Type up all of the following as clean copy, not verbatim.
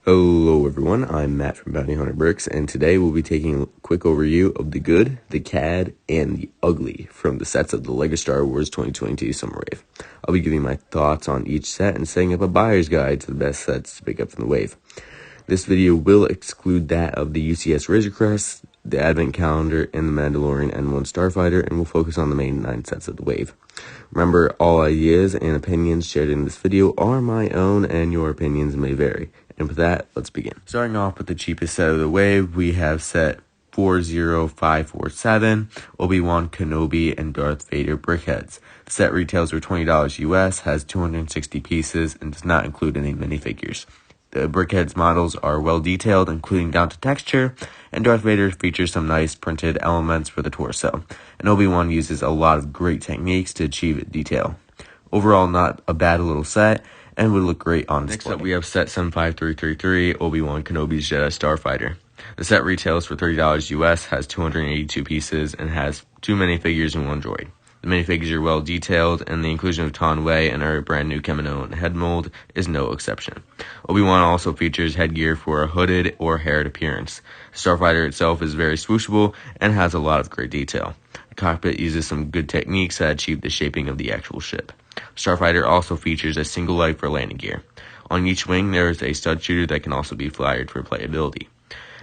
Hello everyone, I'm Matt from Bounty Hunter Bricks, and today we'll be taking a quick overview of the good, the cad, and the ugly from the sets of the LEGO Star Wars 2022 Summer Wave. I'll be giving my thoughts on each set and setting up a buyer's guide to the best sets to pick up from the wave. This video will exclude that of the UCS Razor Crest, the Advent Calendar, and the Mandalorian N1 Starfighter, and we'll focus on the main 9 sets of the wave. Remember, all ideas and opinions shared in this video are my own, and your opinions may vary. And with that, let's begin. Starting off with the cheapest set of the wave, we have set 40547, ObiWan Kenobi and Darth Vader brickheads. The set retails for $20 US, has 260 pieces, and does not include any minifigures. The brickheads models are well detailed, including down to texture, and Darth Vader features some nice printed elements for the torso. And Obi-Wan uses a lot of great techniques to achieve detail. Overall, not a bad little set, and would look great on display. Next up, we have set 75333, ObiWan Kenobi's Jedi Starfighter. The set retails for $30 US, has 282 pieces, and has 2 minifigures and 1 droid. The minifigures are well detailed, and the inclusion of Tan Wei and her brand new kimono and head mold is no exception. Obi-Wan also features headgear for a hooded or haired appearance. The Starfighter itself is very swooshable and has a lot of great detail. The cockpit uses some good techniques that achieve the shaping of the actual ship. Starfighter also features a single leg for landing gear. On each wing, there is a stud shooter that can also be fired for playability.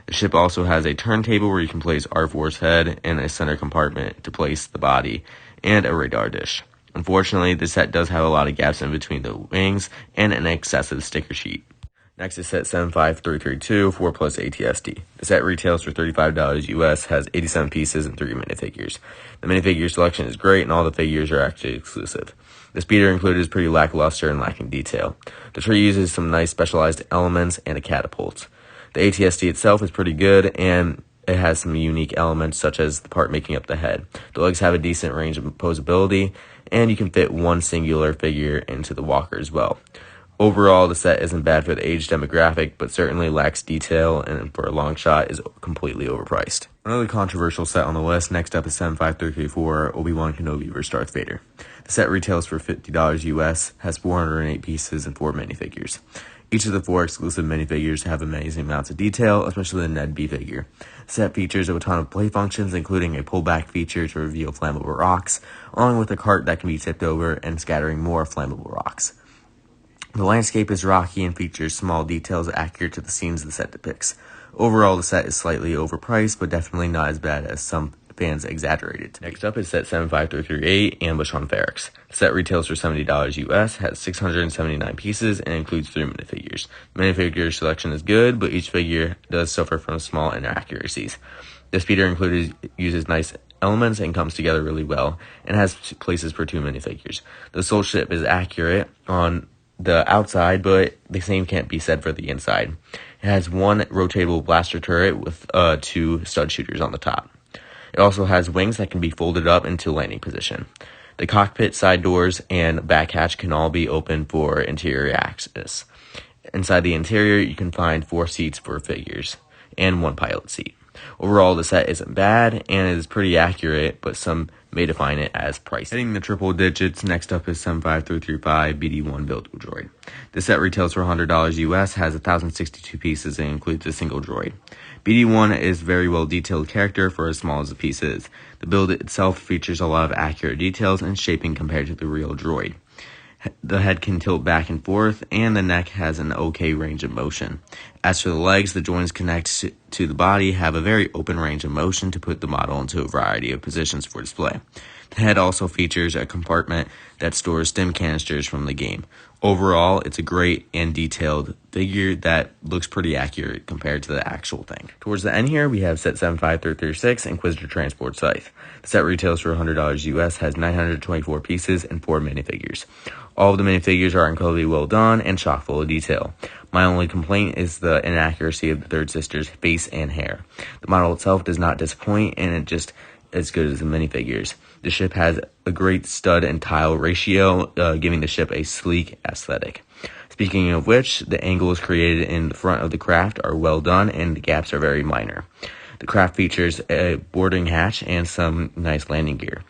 The ship also has a turntable where you can place R4's head and a center compartment to place the body, and a radar dish. Unfortunately, the set does have a lot of gaps in between the wings and an excessive sticker sheet. Next is set 75332, 4 plus ATSD. The set retails for $35 US, has 87 pieces and 3 minifigures. The minifigure selection is great, and all the figures are actually exclusive. The speeder included is pretty lackluster and lacking detail. The tree uses some nice specialized elements and a catapult. The ATSD itself is pretty good, and it has some unique elements such as the part making up the head. The legs have a decent range of posability, and you can fit one singular figure into the walker as well. Overall, the set isn't bad for the age demographic, but certainly lacks detail, and for a long shot is completely overpriced. Another controversial set on the list, next up is 75334, Obi-Wan Kenobi vs. Darth Vader. The set retails for $50 US, has 408 pieces and 4 minifigures. Each of the 4 exclusive minifigures have amazing amounts of detail, especially the Ned B figure. The set features a ton of play functions, including a pullback feature to reveal flammable rocks, along with a cart that can be tipped over and scattering more flammable rocks. The landscape is rocky and features small details accurate to the scenes the set depicts. Overall, the set is slightly overpriced, but definitely not as bad as some fans exaggerated. Next up is set 75338, Ambush on Ferrex. The set retails for $70 US, has 679 pieces, and includes 3 minifigures. The minifigure selection is good, but each figure does suffer from small inaccuracies. The speeder included uses nice elements and comes together really well, and has places for 2 minifigures. The soul ship is accurate on the outside, but the same can't be said for the inside. It has 1 rotatable blaster turret with 2 stud shooters on the top. It also has wings that can be folded up into landing position. The cockpit, side doors, and back hatch can all be open for interior access. Inside the interior, you can find 4 seats for figures and 1 pilot seat. Overall, the set isn't bad, and it is pretty accurate, but some may define it as pricey. Hitting the triple digits, next up is 75335 BD1 Build Droid. The set retails for $100 US, has 1,062 pieces, and includes a single droid. BD1 is a very well detailed character for as small as the piece is. The build itself features a lot of accurate details and shaping compared to the real droid. The head can tilt back and forth, and the neck has an okay range of motion. As for the legs, the joints connect to the body have a very open range of motion to put the model into a variety of positions for display. The head also features a compartment that stores stim canisters from the game. Overall, it's a great and detailed figure that looks pretty accurate compared to the actual thing. Towards the end here, we have set 75336, Inquisitor Transport Scythe. The set retails for $100 US, has 924 pieces and 4 minifigures. All of the minifigures are incredibly well done and chock full of detail. My only complaint is the inaccuracy of the third sister's face and hair. The model itself does not disappoint, and it just as good as the minifigures. The ship has a great stud and tile ratio, giving the ship a sleek aesthetic. Speaking of which, the angles created in the front of the craft are well done, and the gaps are very minor. The craft features a boarding hatch and some nice landing gear.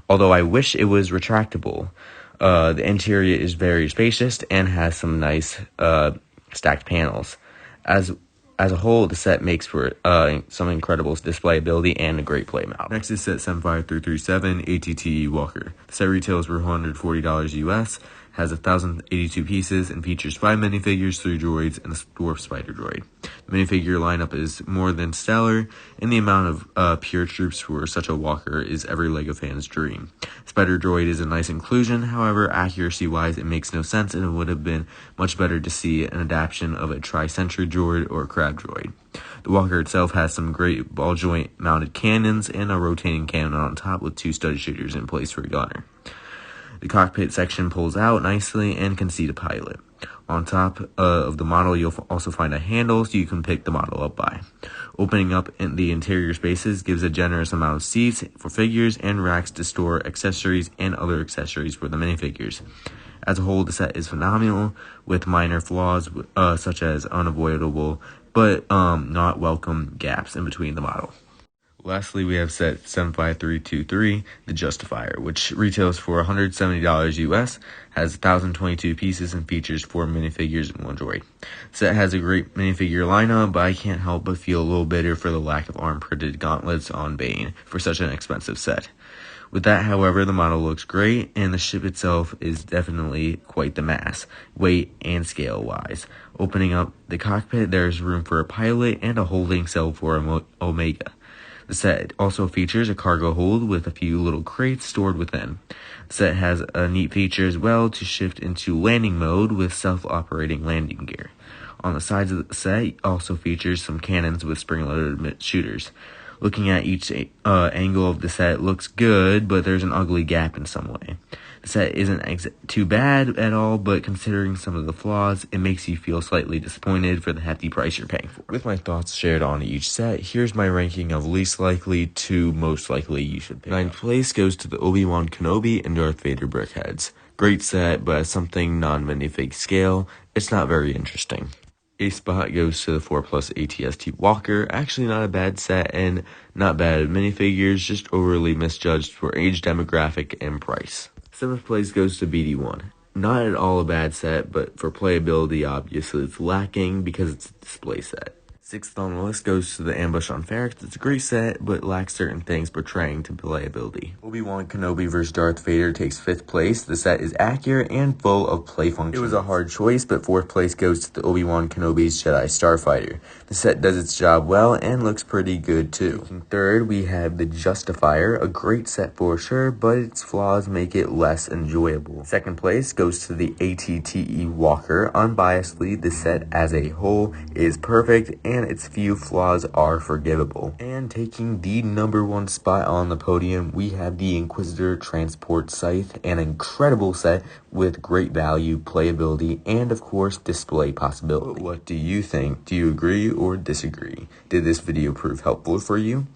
Although I wish it was retractable, the interior is very spacious and has some nice stacked panels. As a whole, the set makes for some incredible display ability and a great play model. Next is set 75337 ATTE Walker. The set retails for $140 US, has 1,082 pieces, and features 5 minifigures, 3 droids, and a dwarf spider droid. The minifigure lineup is more than stellar, and the amount of pure troops for such a walker is every LEGO fan's dream. Spider droid is a nice inclusion, however, accuracy-wise, it makes no sense, and it would have been much better to see an adaptation of a tri-century droid or a crab droid. The walker itself has some great ball joint mounted cannons and a rotating cannon on top with 2 studded shooters in place for a gunner. The cockpit section pulls out nicely and can seat a pilot. On top of the model, you'll also find a handle so you can pick the model up by. Opening up in the interior spaces gives a generous amount of seats for figures and racks to store accessories and other accessories for the minifigures. As a whole, the set is phenomenal, with minor flaws such as unavoidable but not welcome gaps in between the model. Lastly, we have set 75323, the Justifier, which retails for $170 US, has 1,022 pieces, and features 4 minifigures and 1 droid. The set has a great minifigure lineup, but I can't help but feel a little bitter for the lack of arm-printed gauntlets on Bane for such an expensive set. With that, however, the model looks great, and the ship itself is definitely quite the mass, weight and scale-wise. Opening up the cockpit, there's room for a pilot and a holding cell for Omega. The set also features a cargo hold with a few little crates stored within. The set has a neat feature as well to shift into landing mode with self-operating landing gear. On the sides of the set also features some cannons with spring-loaded shooters. Looking at each angle of the set looks good, but there's an ugly gap in some way. The set isn't too bad at all, but considering some of the flaws, it makes you feel slightly disappointed for the hefty price you're paying for. With my thoughts shared on each set, here's my ranking of least likely to most likely you should pick. 9th place goes to the ObiWan Kenobi and Darth Vader brickheads. Great set, but as something non-minifig scale, it's not very interesting. 8th spot goes to the 4+ ATST Walker. Actually not a bad set and not bad minifigures, just overly misjudged for age demographic and price. 7th place goes to BD1. Not at all a bad set, but for playability, obviously it's lacking because it's a display set. 6th on the list goes to the Ambush on Ferrex. It's a great set, but lacks certain things portraying to playability. ObiWan Kenobi vs. Darth Vader takes 5th place. The set is accurate and full of play functions. It was a hard choice, but 4th place goes to the ObiWan Kenobi's Jedi Starfighter. The set does its job well and looks pretty good too. And 3rd, we have the Justifier, a great set for sure, but its flaws make it less enjoyable. 2nd place goes to the ATTE Walker. Unbiasedly, the set as a whole is perfect and its few flaws are forgivable. And taking the #1 spot on the podium, we have the Inquisitor Transport Scythe, an incredible set with great value, playability, and of course display possibility. But what do you think? Do you agree or disagree? Did this video prove helpful for you?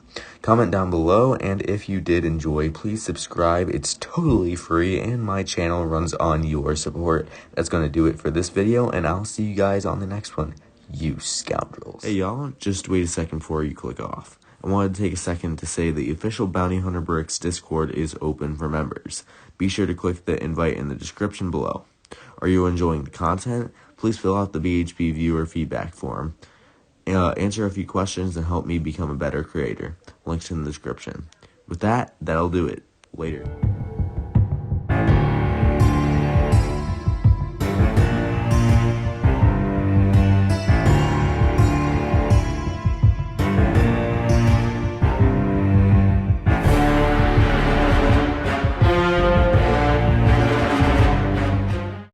Comment down below, and if you did enjoy, please subscribe. It's totally free and my channel runs on your support. That's going to do it for this video, and I'll see you guys on the next one. You scoundrels. Hey y'all, just wait a second before you click off. I wanted to take a second to say the official Bounty Hunter Bricks Discord is open for members. Be sure to click the invite in the description below. Are you enjoying the content? Please fill out the BHP viewer feedback form. Answer a few questions and help me become a better creator. Links in the description. With that, that'll do it. Later.